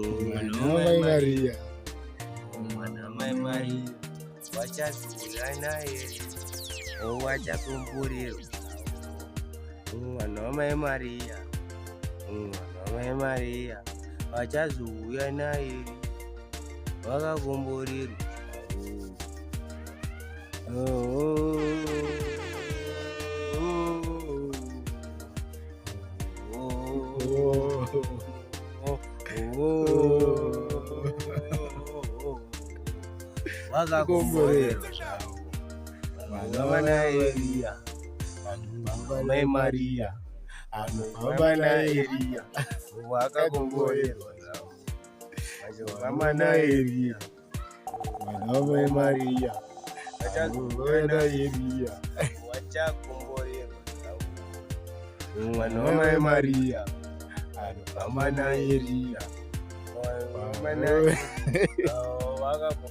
Mwana Maria, Mwana Maria, wachazuya naye, wachakumburirwa. Mwana Maria, Mwana Maria, wachazuya naye, wakakumburirwa. Wakakumburirwa. Mwana Maria, Mwana Maria, Mwana Maria, wakakumburirwa. Mwana Maria, Mwana Maria, wachakumburirwa. Mwana Maria, Mwana Maria, wakakumburirwa.